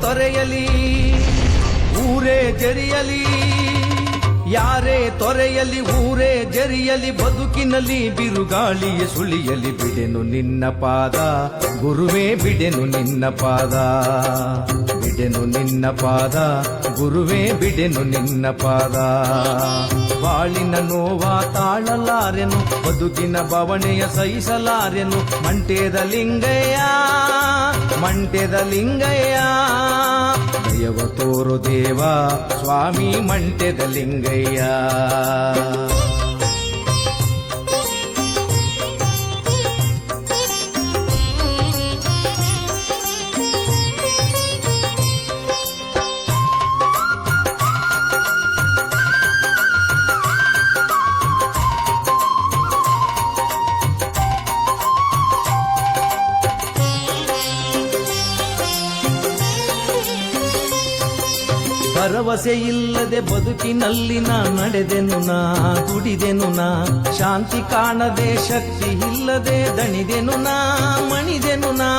ತೊರೆಯಲಿ ಊರೇ ಜರಿಯಲಿ, ಯಾರೇ ತೊರೆಯಲಿ ಊರೇ ಜರಿಯಲಿ, ಬದುಕಿನಲ್ಲಿ ಬಿರುಗಾಳಿಯ ಸುಳಿಯಲಿ, ಬಿಡೆನು ನಿನ್ನ ಪಾದ ಗುರುವೇ ಬಿಡೆನು ನಿನ್ನ ಪಾದ, ಬಿಡೆನು ನಿನ್ನ ಪಾದ ಗುರುವೇ ಬಿಡೆನು ನಿನ್ನ ಪಾದ. ಬಾಳಿನ ನೋವ ತಾಳಲಾರೆನು, ಬದುಕಿನ ಬವಣೆಯ ಸಹಿಸಲಾರೆನು, ಮಂಟೇದ ಲಿಂಗಯ್ಯ ಮಂಟೇದ ಲಿಂಗಯ್ಯ, ದಯವ ತೋರು ದೇವ ಸ್ವಾಮಿ ಮಂಟೇದ ಲಿಂಗಯ್ಯ. ಭರವಸೆ ಇಲ್ಲದೆ ಬದುಕಿನಲ್ಲಿ ನಾ ನಡೆದೆನು ನಾ, ದುಡಿದೆನು ನಾ, ಶಾಂತಿ ಕಾಣದೆ ಶಕ್ತಿ ಇಲ್ಲದೆ ದಣಿದೆನು ನಾ, ಮಣಿದೆನು ನಾ.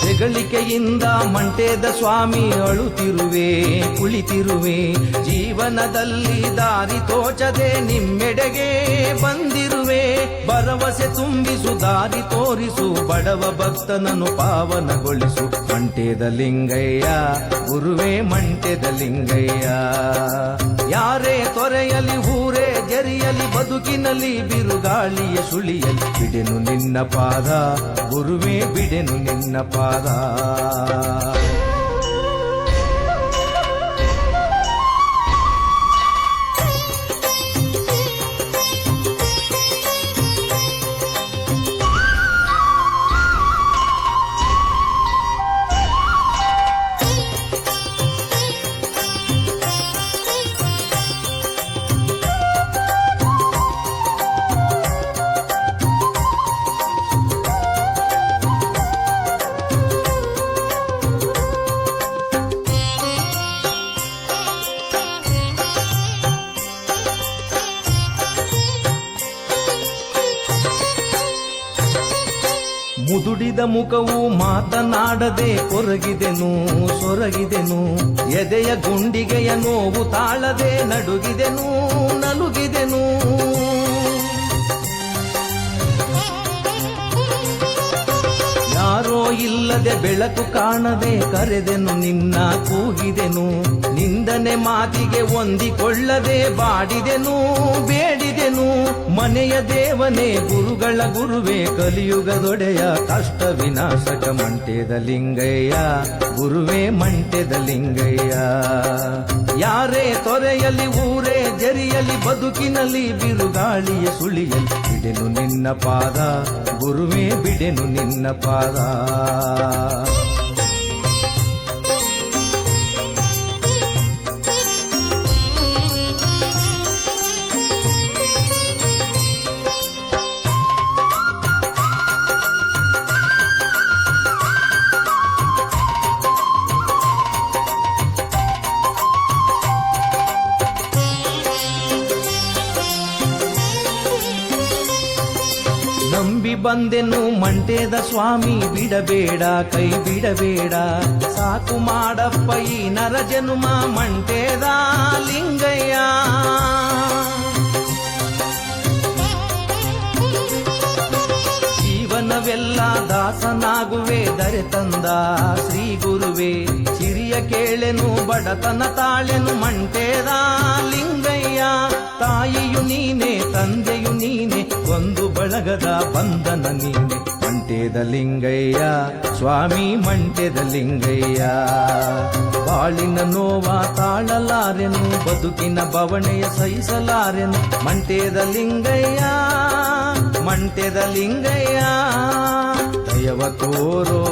ಹೆಗಳಿಕೆಯಿಂದ ಮಂಟೇದ ಸ್ವಾಮಿ ಅಳುತ್ತಿರುವೆ ಕುಳಿತಿರುವೆ, ಜೀವನದಲ್ಲಿ ದಾರಿ ತೋಚದೆ ನಿಮ್ಮೆಡೆಗೆ ಬಂದಿರುವೆ, ಭರವಸೆ ತುಂಬಿಸು ದಾರಿ ತೋರಿಸು, ಬಡವ ಭಕ್ತನನ್ನು ಪಾವನಗೊಳಿಸು, ಮಂಟೇದ ಲಿಂಗಯ್ಯ ಗುರುವೇ ಮಂಟೇದ ಲಿಂಗಯ್ಯ. ಯಾರೇ ತೊರೆಯಲಿ ಊರೇ ಜರಿಯಲಿ, ಬದುಕಿನಲ್ಲಿ ಬಿರುಗಾಳಿಯ ಸುಳಿಯಲಿ, ಬಿಡೆನು ನಿನ್ನ ಪಾದ ಗುರುವೇ ಬಿಡೆನು ನಿನ್ನ ಪಾದ. ಮುದುಡಿದ ಮುಖವು ಮಾತನಾಡದೆ ಕೊರಗಿದೆನು ಸೊರಗಿದೆನು, ಎದೆಯ ಗುಂಡಿಗೆಯ ನೋವು ತಾಳದೆ ನಡುಗಿದೆನು ನಲುಗಿದೆನು. ಯಾರೋ ಇಲ್ಲದೆ ಬೆಳಕು ಕಾಣದೆ ಕರೆದೆನು ನಿನ್ನ ಕೂಗಿದೆನು, ನಿಂದನೆ ಮಾತಿಗೆ ಹೊಂದಿಕೊಳ್ಳದೆ ಬಾಡಿದೆನು ಬೇಡಿದೆನು, ಮನೆಯ ದೇವನೇ ಗುರುಗಳ ಗುರುವೇ ಕಲಿಯುಗದೊಡೆಯ ಕಷ್ಟ ವಿನಾಶಕ ಮಂಟೇದ ಲಿಂಗಯ್ಯ ಗುರುವೇ ಮಂಟೇದ ಲಿಂಗಯ್ಯ. ಯಾರೇ ತೊರೆಯಲಿ ಊರೇ ಜರಿಯಲಿ, ಬದುಕಿನಲ್ಲಿ ಬಿರುಗಾಳಿಯ ಸುಳಿಯಲಿ, ಬಿಡೆನು ನಿನ್ನ ಪಾದ ಗುರುವೇ ಬಿಡೆನು ನಿನ್ನ ಪಾದ. ನಂಬಿ ಬಂದೆನು ಮಂಟೇದ ಸ್ವಾಮಿ ಬಿಡಬೇಡ ಕೈ ಬಿಡಬೇಡ, ಸಾಕು ಮಾಡಪ್ಪ ಈ ನರ ಜನುಮ ಮಂಟೇದ ಲಿಂಗಯ್ಯ. ಜೀವನವೆಲ್ಲ ದಾಸನಾಗುವೆ ದರೆ ತಂದ ಶ್ರೀ ಗುರುವೇ, ಸಿರಿಯ ಕೇಳೆನು ಬಡತನ ತಾಳೆನು ಮಂಟೇದ ಲಿಂಗಯ್ಯ. ತಾಯಿಯು ನೀನೆ ತಂದೆಯು ನೀನೆ, ಒಂದು ಬಳಗದ ಬಂಧನ ನೀನೆ, ಮಂಟೇದ ಲಿಂಗಯ್ಯ ಸ್ವಾಮಿ ಮಂಟೇದ ಲಿಂಗಯ್ಯ. ಬಾಳಿನ ನೋವ ತಾಳಲಾರೆನು, ಬದುಕಿನ ಬವಣೆಯ ಸಹಿಸಲಾರೆನು, ಮಂಟೇದ ಲಿಂಗಯ್ಯ ಮಂಟೇದ ಲಿಂಗಯ್ಯ, ದಯವ ತೋರೋ